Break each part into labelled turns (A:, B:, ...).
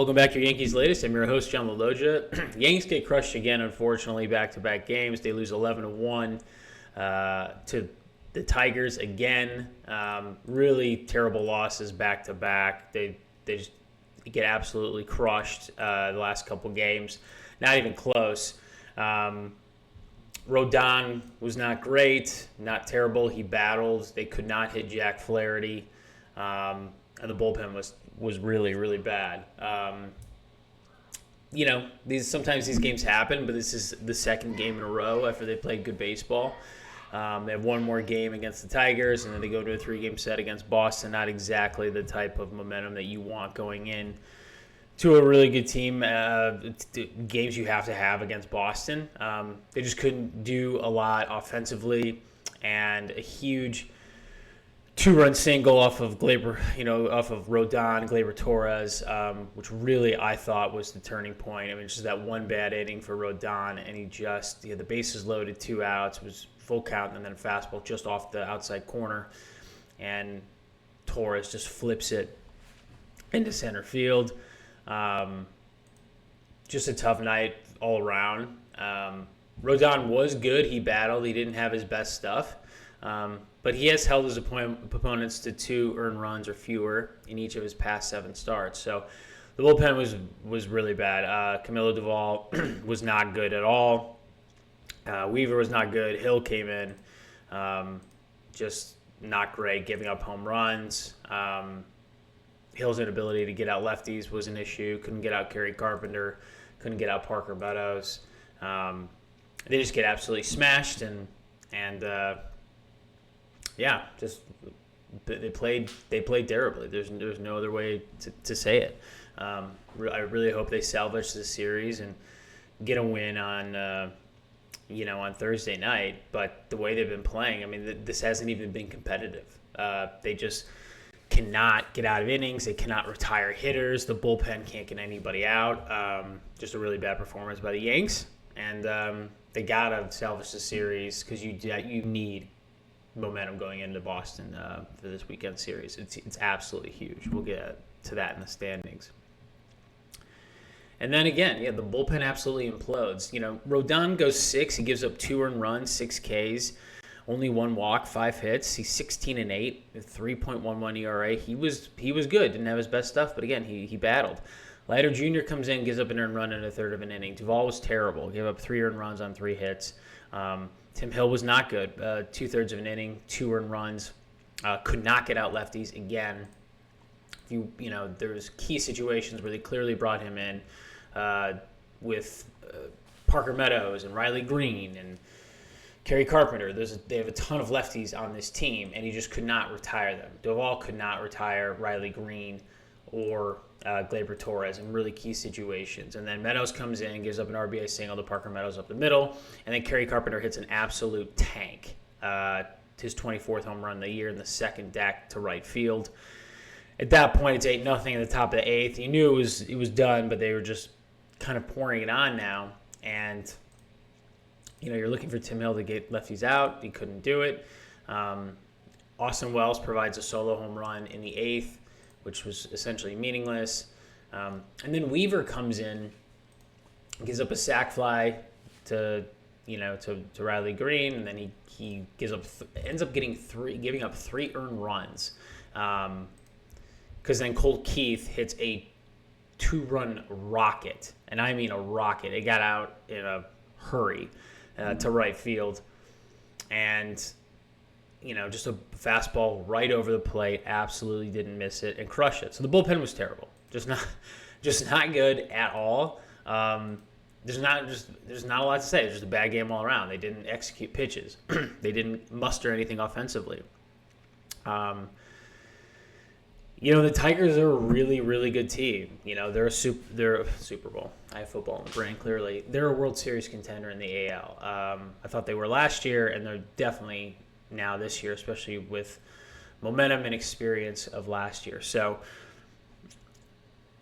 A: Welcome back to your Yankees Latest. I'm your host, John Laloggia. Yankees get crushed again, unfortunately, back-to-back games. They lose 11-1 to the Tigers again. Really terrible losses back-to-back. They just get absolutely crushed the last couple games. Not even close. Rodon was not great, not terrible. He battled. They could not hit Jack Flaherty. And the bullpen was really, really bad. Sometimes these games happen, but this is the second game in a row after they played good baseball. They have one more game against the Tigers, and then they go to a 3-game set against Boston. Not exactly the type of momentum that you want going in to a really good team. Games you have to have against Boston. They just couldn't do a lot offensively, and a huge 2-run single off of Rodon, Gleyber Torres, which really I thought was the turning point. I mean, just that one bad inning for Rodon, and the bases loaded, 2 outs, was full count, and then a fastball just off the outside corner, and Torres just flips it into center field. Just a tough night all around. Rodon was good. He battled. He didn't have his best stuff. But he has held his opponents to 2 earned runs or fewer in each of his past 7 starts. So the bullpen was really bad. Camilo Duvall was not good at all. Weaver was not good. Hill came in, just not great, giving up home runs. Hill's inability to get out lefties was an issue. Couldn't get out Kerry Carpenter. Couldn't get out Parker Meadows. They just get absolutely smashed, and they played terribly. There's no other way to say it. I really hope they salvage this series and get a win on Thursday night. But the way they've been playing, I mean, this hasn't even been competitive. They just cannot get out of innings. They cannot retire hitters. The bullpen can't get anybody out. Just a really bad performance by the Yanks, and they gotta salvage the series because you need momentum going into Boston for this weekend series. It's absolutely huge. We'll get to that in the standings. And then again, the bullpen absolutely implodes. Rodon goes 6. He gives up 2 earned runs, 6 Ks, only 1 walk, 5 hits. He's 16-8, 3.11 ERA. He was good. Didn't have his best stuff, but again, he battled. Leiter Jr. comes in, gives up an earned run in a third of an inning. Duvall was terrible. Gave up 3 earned runs on 3 hits. Tim Hill was not good. 2/3 of an inning, 2 earned runs. Could not get out lefties again. There's key situations where they clearly brought him in with Parker Meadows and Riley Green and Kerry Carpenter. They have a ton of lefties on this team, and he just could not retire them. Duvall could not retire Riley Green or Gleyber Torres in really key situations. And then Meadows comes in, gives up an RBI single to Parker Meadows up the middle, and then Kerry Carpenter hits an absolute tank. His 24th home run of the year in the second deck to right field. At that point, it's 8-0 in the top of the 8th. You knew it was done, but they were just kind of pouring it on now. And you're looking for Tim Hill to get lefties out. He couldn't do it. Austin Wells provides a solo home run in the 8th, which was essentially meaningless. And then Weaver comes in, gives up a sac fly to Riley Green, and then he ends up giving up 3 earned runs. Because then Colt Keith hits a 2-run rocket, and I mean a rocket. It got out in a hurry to right field, and just a fastball right over the plate. Absolutely didn't miss it and crushed it. So the bullpen was terrible. Just not good at all. There's not a lot to say. It's just a bad game all around. They didn't execute pitches. They didn't muster anything offensively. The Tigers are a really, really good team. They're a Super Bowl. I have football in the brain, clearly. They're a World Series contender in the AL. I thought they were last year, and they're definitely now this year, especially with momentum and experience of last year. So,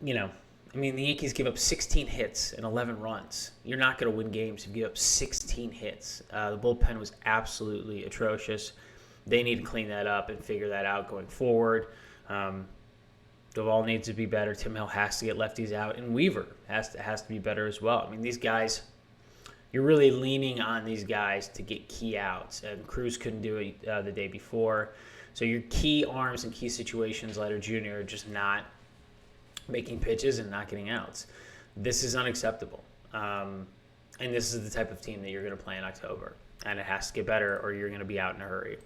A: the Yankees give up 16 hits and 11 runs. You're not going to win games if you give up 16 hits. The bullpen was absolutely atrocious. They need to clean that up and figure that out going forward. Duvall needs to be better. Tim Hill has to get lefties out, and Weaver has to be better as well. I mean, these guys, you're really leaning on these guys to get key outs, and Cruz couldn't do it the day before. So your key arms and key situations, Leiter Jr., are just not making pitches and not getting outs. This is unacceptable. And this is the type of team that you're going to play in October. And it has to get better or you're going to be out in a hurry.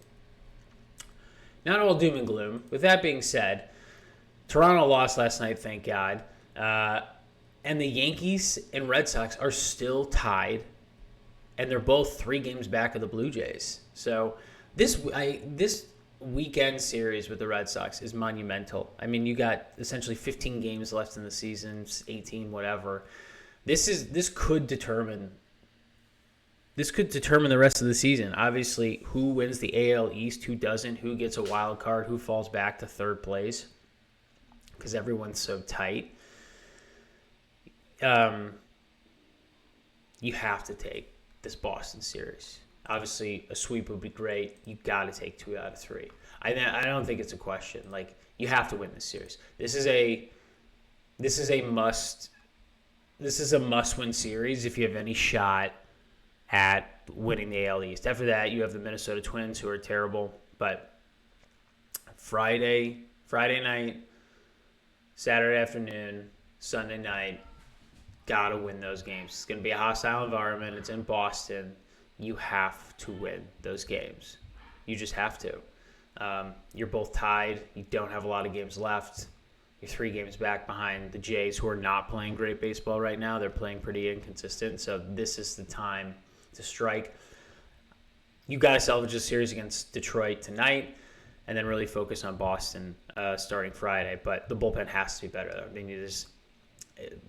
A: Not all doom and gloom. With that being said, Toronto lost last night, thank God. And the Yankees and Red Sox are still tied. And they're both 3 games back of the Blue Jays. So this weekend series with the Red Sox is monumental. I mean, you got essentially 15 games left in the season, 18, whatever. This could determine the rest of the season. Obviously, who wins the AL East, who doesn't, who gets a wild card, who falls back to third place, because everyone's so tight. You have to take this Boston series. Obviously, a sweep would be great. You got to take 2 out of 3. I don't think it's a question. Like, you have to win this series. This is a must-win series if you have any shot at winning the AL East. After that, you have the Minnesota Twins, who are terrible. But Friday night, Saturday afternoon, Sunday night, gotta win those games. It's going to be a hostile environment. It's in Boston. You have to win those games. You just have to. You're both tied. You don't have a lot of games left. You're 3 games back behind the Jays, who are not playing great baseball right now. They're playing pretty inconsistent. So this is the time to strike. You got to salvage the series against Detroit tonight and then really focus on Boston starting Friday. But the bullpen has to be better. They need this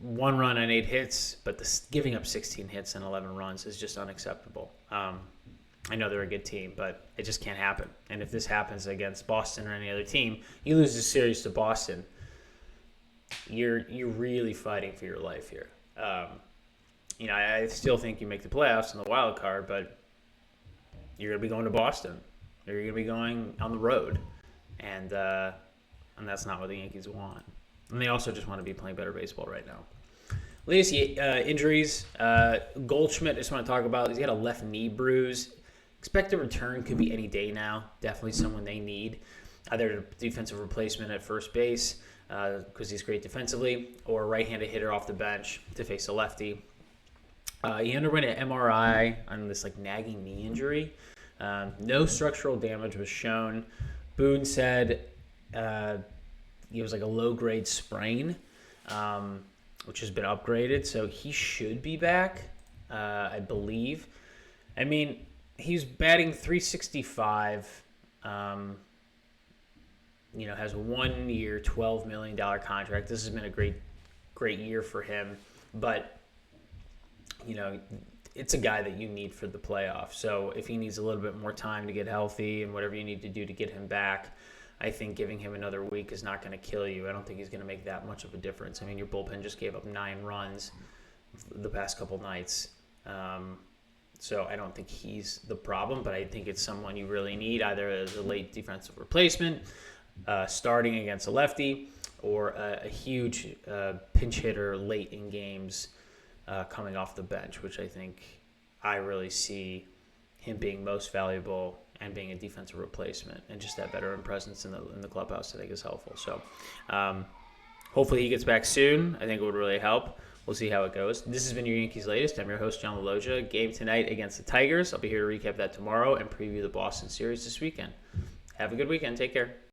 A: 1 run on 8 hits, but giving up 16 hits and 11 runs is just unacceptable. I know they're a good team, but it just can't happen. And if this happens against Boston or any other team, you lose the series to Boston, you're really fighting for your life here. I still think you make the playoffs in the wild card, but you're going to be going to Boston. You're going to be going on the road, and that's not what the Yankees want. And they also just want to be playing better baseball right now. Latest injuries. Goldschmidt, I just want to talk about. He's got a left knee bruise. Expected return could be any day now. Definitely someone they need. Either a defensive replacement at first base, because he's great defensively, or a right-handed hitter off the bench to face a lefty. He underwent an MRI on this nagging knee injury. No structural damage was shown. Boone said it was a low-grade sprain, which has been upgraded, so he should be back, I believe. I mean, he's batting .365. Has a 1-year, $12 million contract. This has been a great year for him, but it's a guy that you need for the playoffs. So if he needs a little bit more time to get healthy and whatever you need to do to get him back, I think giving him another week is not going to kill you. I don't think he's going to make that much of a difference. I mean, your bullpen just gave up 9 runs the past couple nights. So I don't think he's the problem, but I think it's someone you really need, either as a late defensive replacement, starting against a lefty, or a huge pinch hitter late in games coming off the bench, which I really see him being most valuable and being a defensive replacement, and just that veteran presence in the clubhouse I think is helpful. So hopefully he gets back soon. I think it would really help. We'll see how it goes. This has been your Yankees Latest. I'm your host, John Laloggia. Game tonight against the Tigers. I'll be here to recap that tomorrow and preview the Boston series this weekend. Have a good weekend. Take care.